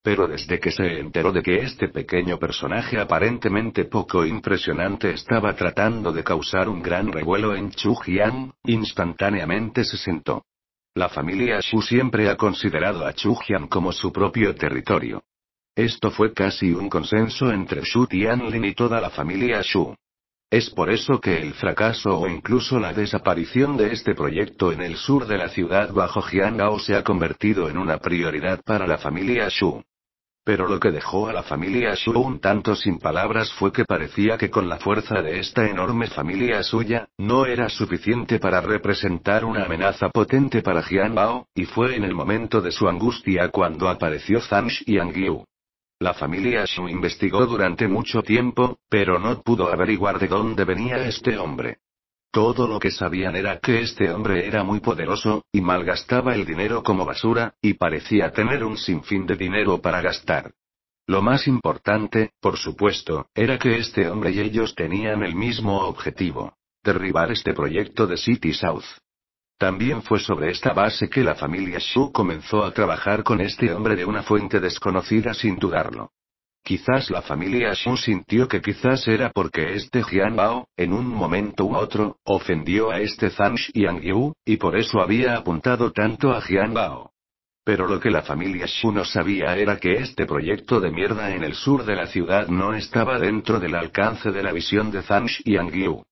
S1: Pero desde que se enteró de que este pequeño personaje aparentemente poco impresionante estaba tratando de causar un gran revuelo en Chujian, instantáneamente se sentó. La familia Xu siempre ha considerado a Chujian como su propio territorio. Esto fue casi un consenso entre Xu Tianlin y toda la familia Xu. Es por eso que el fracaso o incluso la desaparición de este proyecto en el sur de la ciudad bajo Jian Gao se ha convertido en una prioridad para la familia Xu. Pero lo que dejó a la familia Xu un tanto sin palabras fue que parecía que con la fuerza de esta enorme familia suya, no era suficiente para representar una amenaza potente para Jian Bao, y fue en el momento de su angustia cuando apareció Zhang Xiangyu. La familia Xu investigó durante mucho tiempo, pero no pudo averiguar de dónde venía este hombre. Todo lo que sabían era que este hombre era muy poderoso, y malgastaba el dinero como basura, y parecía tener un sinfín de dinero para gastar. Lo más importante, por supuesto, era que este hombre y ellos tenían el mismo objetivo: derribar este proyecto de City South. También fue sobre esta base que la familia Shu comenzó a trabajar con este hombre de una fuente desconocida sin dudarlo. Quizás la familia Shu sintió que quizás era porque este Jian Bao, en un momento u otro, ofendió a este Zhang Xiangyu, y por eso había apuntado tanto a Jian Bao. Pero lo que la familia Shu no sabía era que este proyecto de mierda en el sur de la ciudad no estaba dentro del alcance de la visión de Zhang Xiangyu.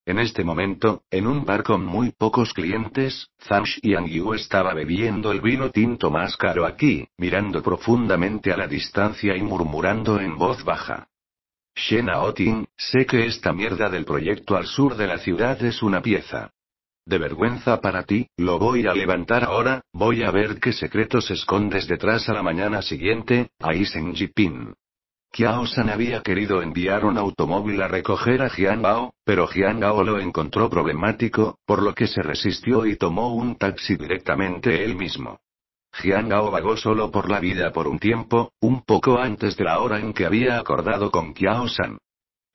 S1: En este momento, en un bar con muy pocos clientes, Zhang Xiangyu estaba bebiendo el vino tinto más caro aquí, mirando profundamente a la distancia y murmurando en voz baja. Shen Aoting, sé que esta mierda del proyecto al sur de la ciudad es una pieza de vergüenza para ti, lo voy a levantar ahora, voy a ver qué secretos escondes detrás. A la mañana siguiente, a Jipin. Kiao San había querido enviar un automóvil a recoger a Jian Bao, pero Jian Bao lo encontró problemático, por lo que se resistió y tomó un taxi directamente él mismo. Jian Bao vagó solo por la vida por un tiempo, un poco antes de la hora en que había acordado con Kiao San.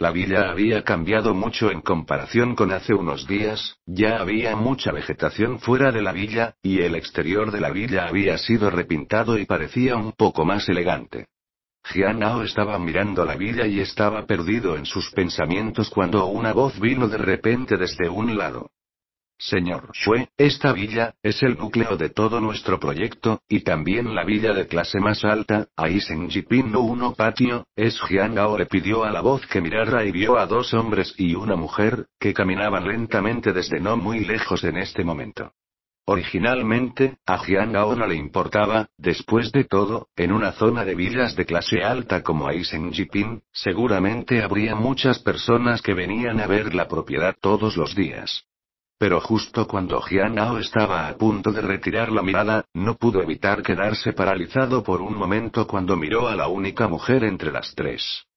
S1: La villa había cambiado mucho en comparación con hace unos días, ya había mucha vegetación fuera de la villa, y el exterior de la villa había sido repintado y parecía un poco más elegante. Jian Bao estaba mirando la villa y estaba perdido en sus pensamientos cuando una voz vino de repente desde un lado. Señor Shue, esta villa es el núcleo de todo nuestro proyecto, y también la villa de clase más alta. Jipin no uno patio, es Jian Bao le pidió a la voz que mirara y vio a dos hombres y una mujer, que caminaban lentamente desde no muy lejos en este momento. Originalmente, a Jian Bao no le importaba, después de todo, en una zona de villas de clase alta como Jipin, seguramente habría muchas personas que venían a ver la propiedad todos los días. Pero justo cuando Jian Bao estaba a punto de retirar la mirada, no pudo evitar quedarse paralizado por un momento cuando miró a la única mujer entre las tres.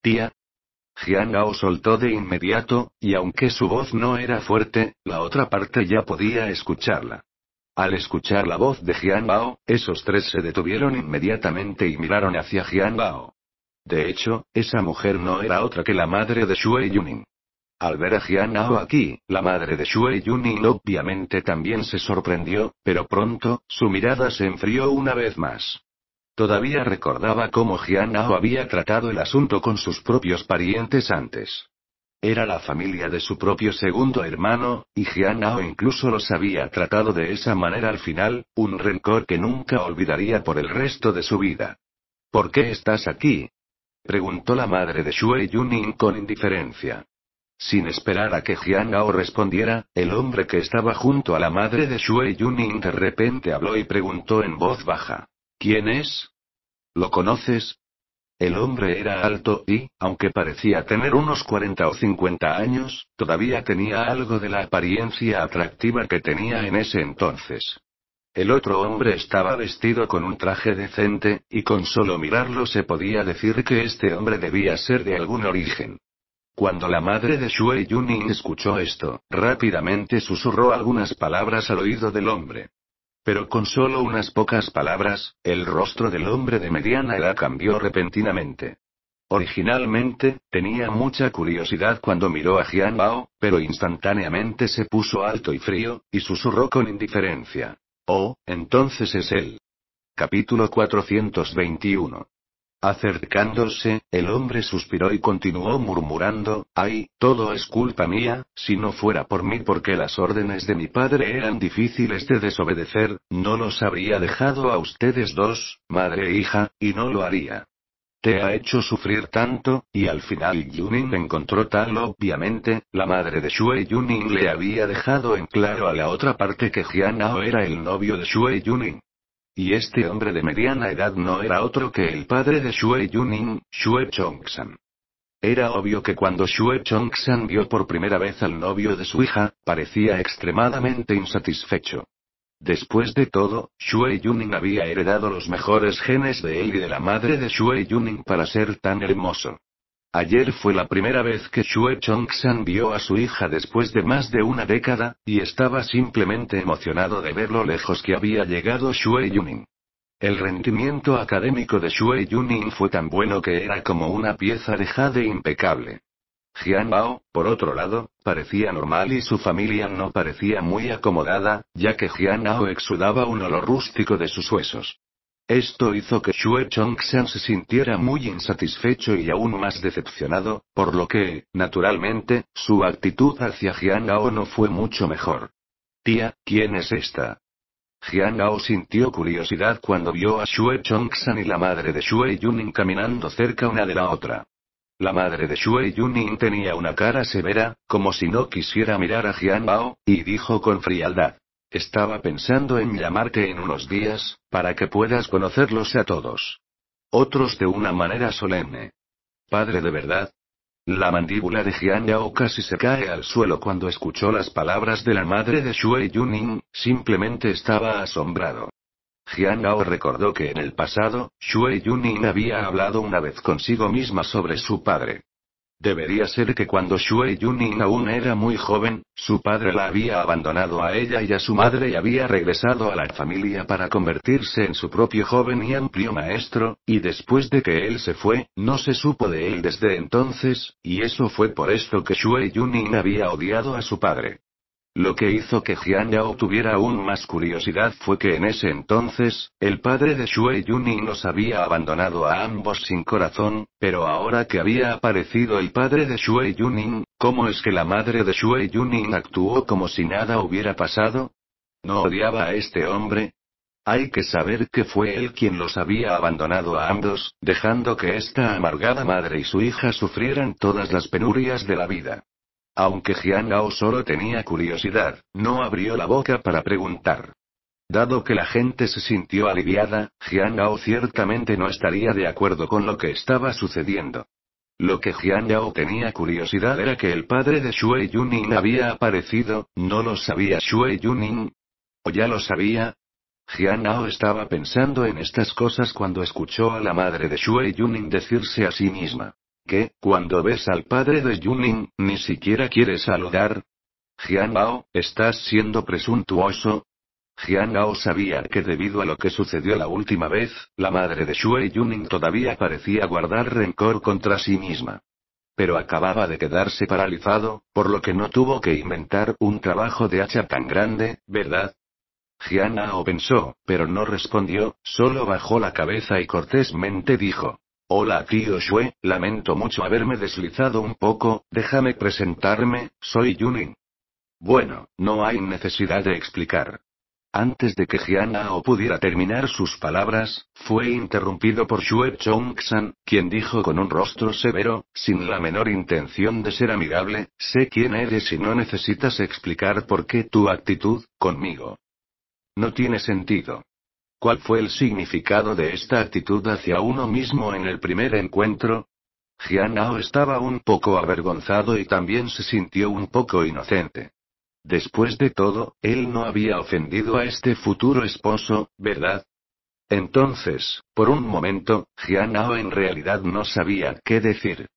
S1: Tía. Jian Bao soltó de inmediato, y aunque su voz no era fuerte, la otra parte ya podía escucharla. Al escuchar la voz de Jian Bao, esos tres se detuvieron inmediatamente y miraron hacia Jian Bao. De hecho, esa mujer no era otra que la madre de Xue Yuning. Al ver a Jian Bao aquí, la madre de Xue Yuning obviamente también se sorprendió, pero pronto, su mirada se enfrió una vez más. Todavía recordaba cómo Jian Bao había tratado el asunto con sus propios parientes antes. Era la familia de su propio segundo hermano, y Jian Bao incluso los había tratado de esa manera al final, un rencor que nunca olvidaría por el resto de su vida. ¿Por qué estás aquí?, preguntó la madre de Xue Yuning con indiferencia. Sin esperar a que Jian Bao respondiera, el hombre que estaba junto a la madre de Xue Yuning de repente habló y preguntó en voz baja. ¿Quién es? ¿Lo conoces? El hombre era alto y, aunque parecía tener unos 40 o 50 años, todavía tenía algo de la apariencia atractiva que tenía en ese entonces. El otro hombre estaba vestido con un traje decente, y con solo mirarlo se podía decir que este hombre debía ser de algún origen. Cuando la madre de Xue Yuning escuchó esto, rápidamente susurró algunas palabras al oído del hombre. Pero con solo unas pocas palabras, el rostro del hombre de mediana edad cambió repentinamente. Originalmente, tenía mucha curiosidad cuando miró a Jian Bao, pero instantáneamente se puso alto y frío, y susurró con indiferencia. Oh, entonces es él. Capítulo 421. Acercándose, el hombre suspiró y continuó murmurando, «Ay, todo es culpa mía, si no fuera por mí porque las órdenes de mi padre eran difíciles de desobedecer, no los habría dejado a ustedes dos, madre e hija, y no lo haría. Te ha hecho sufrir tanto», y al final Yuning encontró tal obviamente, la madre de Xue Yuning le había dejado en claro a la otra parte que Jian Bao era el novio de Xue Yuning. Y este hombre de mediana edad no era otro que el padre de Xue Yuning, Xue Chongsan. Era obvio que cuando Xue Chongsan vio por primera vez al novio de su hija, parecía extremadamente insatisfecho. Después de todo, Xue Yuning había heredado los mejores genes de él y de la madre de Xue Yuning para ser tan hermoso. Ayer fue la primera vez que Xue Chongsan vio a su hija después de más de una década, y estaba simplemente emocionado de ver lo lejos que había llegado Xue Yuning. El rendimiento académico de Xue Yuning fue tan bueno que era como una pieza de jade impecable. Jian Bao, por otro lado, parecía normal y su familia no parecía muy acomodada, ya que Jian Bao exudaba un olor rústico de sus huesos. Esto hizo que Xue Chongxian se sintiera muy insatisfecho y aún más decepcionado, por lo que, naturalmente, su actitud hacia Jian Bao no fue mucho mejor. Tía, ¿quién es esta? Jian Bao sintió curiosidad cuando vio a Xue Chongxian y la madre de Xue Yuning caminando cerca una de la otra. La madre de Xue Yuning tenía una cara severa, como si no quisiera mirar a Jian Bao, y dijo con frialdad. Estaba pensando en llamarte en unos días, para que puedas conocerlos a todos. Otros de una manera solemne. ¿Padre de verdad? La mandíbula de Jian Yao casi se cae al suelo cuando escuchó las palabras de la madre de Xue Yuning, simplemente estaba asombrado. Jian Yao recordó que en el pasado, Xue Yuning había hablado una vez consigo misma sobre su padre. Debería ser que cuando Xue Yuning aún era muy joven, su padre la había abandonado a ella y a su madre y había regresado a la familia para convertirse en su propio joven y amplio maestro, y después de que él se fue, no se supo de él desde entonces, y eso fue por esto que Xue Yuning había odiado a su padre. Lo que hizo que Jian Yao tuviera aún más curiosidad fue que en ese entonces, el padre de Xue Yuning los había abandonado a ambos sin corazón, pero ahora que había aparecido el padre de Xue Yuning, ¿cómo es que la madre de Xue Yuning actuó como si nada hubiera pasado? ¿No odiaba a este hombre? Hay que saber que fue él quien los había abandonado a ambos, dejando que esta amargada madre y su hija sufrieran todas las penurias de la vida. Aunque Jian Yao solo tenía curiosidad, no abrió la boca para preguntar. Dado que la gente se sintió aliviada, Jian Yao ciertamente no estaría de acuerdo con lo que estaba sucediendo. Lo que Jian Yao tenía curiosidad era que el padre de Xue Yuning había aparecido, ¿no lo sabía Xue Yuning? ¿O ya lo sabía? Jian Yao estaba pensando en estas cosas cuando escuchó a la madre de Xue Yuning decirse a sí misma. ¿Qué, cuando ves al padre de Yuning, ni siquiera quieres saludar? Jian Bao, ¿estás siendo presuntuoso? Jian Bao sabía que debido a lo que sucedió la última vez, la madre de Xue Yuning todavía parecía guardar rencor contra sí misma. Pero acababa de quedarse paralizado, por lo que no tuvo que inventar un trabajo de hacha tan grande, ¿verdad? Jian Bao pensó, pero no respondió, solo bajó la cabeza y cortésmente dijo. Hola tío Xue, lamento mucho haberme deslizado un poco, déjame presentarme, soy Yuning. Bueno, no hay necesidad de explicar. Antes de que Jian Yao pudiera terminar sus palabras, fue interrumpido por Xue Chongxian, quien dijo con un rostro severo, sin la menor intención de ser amigable, sé quién eres y no necesitas explicar por qué tu actitud, conmigo. No tiene sentido. ¿Cuál fue el significado de esta actitud hacia uno mismo en el primer encuentro? Jian Yao estaba un poco avergonzado y también se sintió un poco inocente. Después de todo, él no había ofendido a este futuro esposo, ¿verdad? Entonces, por un momento, Jian Yao en realidad no sabía qué decir.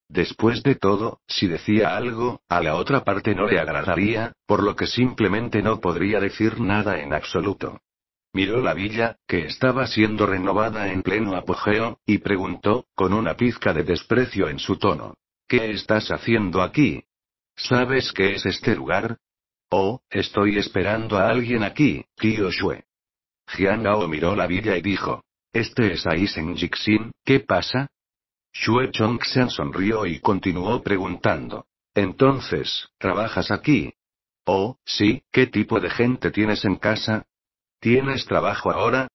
S1: Después de todo, si decía algo, a la otra parte no le agradaría, por lo que simplemente no podría decir nada en absoluto. Miró la villa, que estaba siendo renovada en pleno apogeo, y preguntó, con una pizca de desprecio en su tono. ¿Qué estás haciendo aquí? ¿Sabes qué es este lugar? Oh, estoy esperando a alguien aquí, tío Xue. Jian Yao miró la villa y dijo. Este es Aisen Jixin, ¿qué pasa? Xue Chongxian sonrió y continuó preguntando. Entonces, ¿trabajas aquí? Oh, sí, ¿qué tipo de gente tienes en casa? ¿Tienes trabajo ahora?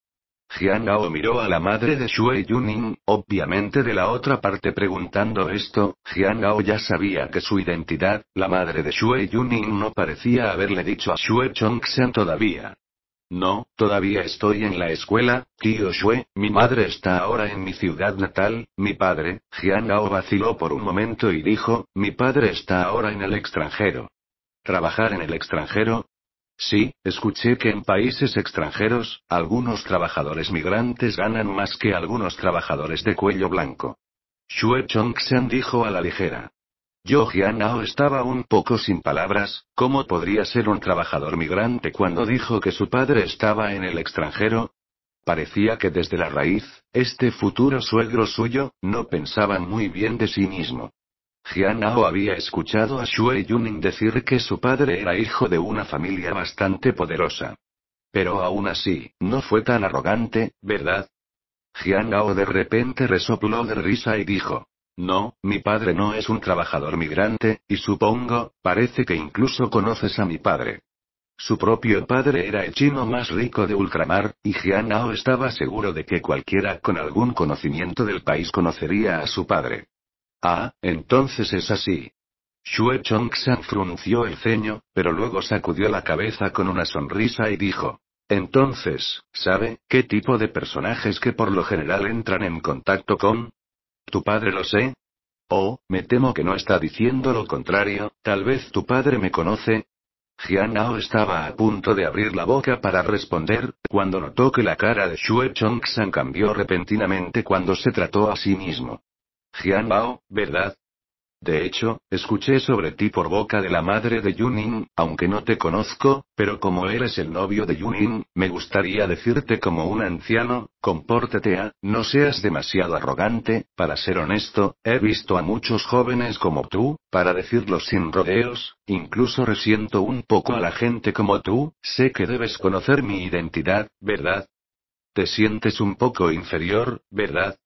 S1: Jian Yao miró a la madre de Xue Yuning, obviamente de la otra parte preguntando esto, Jian Yao ya sabía que su identidad, la madre de Xue Yuning no parecía haberle dicho a Xue Chongxian todavía. No, todavía estoy en la escuela, tío Xue, mi madre está ahora en mi ciudad natal, mi padre, Jian Yao vaciló por un momento y dijo, mi padre está ahora en el extranjero. ¿Trabajar en el extranjero? Sí, escuché que en países extranjeros, algunos trabajadores migrantes ganan más que algunos trabajadores de cuello blanco. Xue Chongxian dijo a la ligera. Jian Yao estaba un poco sin palabras, ¿cómo podría ser un trabajador migrante cuando dijo que su padre estaba en el extranjero? Parecía que desde la raíz, este futuro suegro suyo, no pensaba muy bien de sí mismo. Jian Hao había escuchado a Xue Yuning decir que su padre era hijo de una familia bastante poderosa. Pero aún así, no fue tan arrogante, ¿verdad? Jian Hao de repente resopló de risa y dijo: No, mi padre no es un trabajador migrante, y supongo, parece que incluso conoces a mi padre. Su propio padre era el chino más rico de ultramar, y Jian Hao estaba seguro de que cualquiera con algún conocimiento del país conocería a su padre. Ah, entonces es así. Xue Chongsan frunció el ceño, pero luego sacudió la cabeza con una sonrisa y dijo: Entonces, ¿sabe qué tipo de personajes que por lo general entran en contacto con tu padre? Lo sé. Oh, me temo que no está diciendo lo contrario, tal vez tu padre me conoce. Jian Hao estaba a punto de abrir la boca para responder, cuando notó que la cara de Xue Chongsan cambió repentinamente cuando se trató a sí mismo. Jian Hao, ¿verdad? De hecho, escuché sobre ti por boca de la madre de Yuning, aunque no te conozco, pero como eres el novio de Yuning, me gustaría decirte como un anciano, compórtate no seas demasiado arrogante. Para ser honesto, he visto a muchos jóvenes como tú, para decirlo sin rodeos, incluso resiento un poco a la gente como tú. Sé que debes conocer mi identidad, ¿verdad? Te sientes un poco inferior, ¿verdad?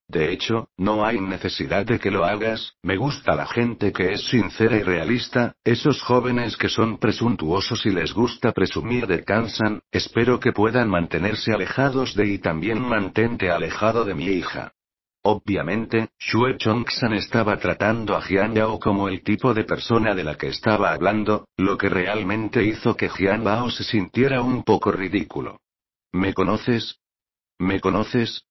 S1: De hecho, no hay necesidad de que lo hagas. Me gusta la gente que es sincera y realista, esos jóvenes que son presuntuosos y les gusta presumir descansan. Espero que puedan mantenerse alejados de y también mantente alejado de mi hija. Obviamente, Xue Chongsan estaba tratando a Jian Hao como el tipo de persona de la que estaba hablando, lo que realmente hizo que Jian Hao se sintiera un poco ridículo. ¿Me conoces? ¿Me conoces?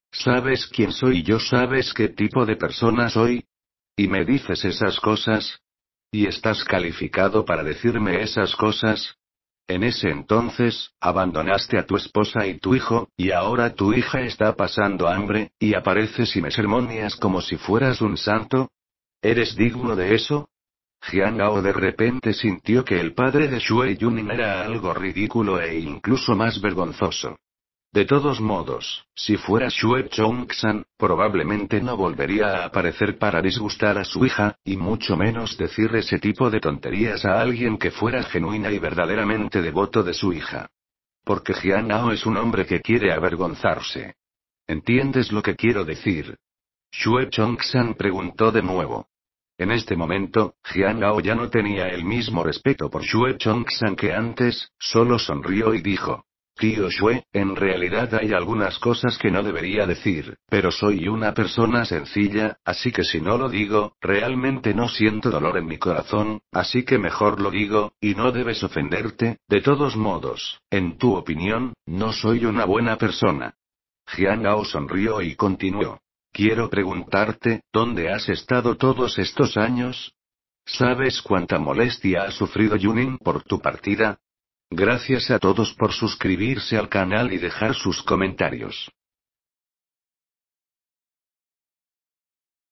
S1: ¿Sabes quién soy yo? ¿Sabes qué tipo de persona soy? ¿Y me dices esas cosas? ¿Y estás calificado para decirme esas cosas? En ese entonces, abandonaste a tu esposa y tu hijo, y ahora tu hija está pasando hambre, y apareces y me sermoneas como si fueras un santo. ¿Eres digno de eso? Jian Hao de repente sintió que el padre de Xue Yuning era algo ridículo e incluso más vergonzoso. De todos modos, si fuera Xue Chongsan, probablemente no volvería a aparecer para disgustar a su hija, y mucho menos decir ese tipo de tonterías a alguien que fuera genuina y verdaderamente devoto de su hija. Porque Jian Hao es un hombre que quiere avergonzarse. ¿Entiendes lo que quiero decir? Xue Chongsan preguntó de nuevo. En este momento, Jian Hao ya no tenía el mismo respeto por Xue Chongsan que antes, solo sonrió y dijo: Tío Xue, en realidad hay algunas cosas que no debería decir, pero soy una persona sencilla, así que si no lo digo, realmente no siento dolor en mi corazón, así que mejor lo digo, y no debes ofenderte. De todos modos, en tu opinión, no soy una buena persona. Jian Hao sonrió y continuó. Quiero preguntarte, ¿dónde has estado todos estos años? ¿Sabes cuánta molestia ha sufrido Yuning por tu partida? Gracias a todos por suscribirse al canal y dejar sus comentarios.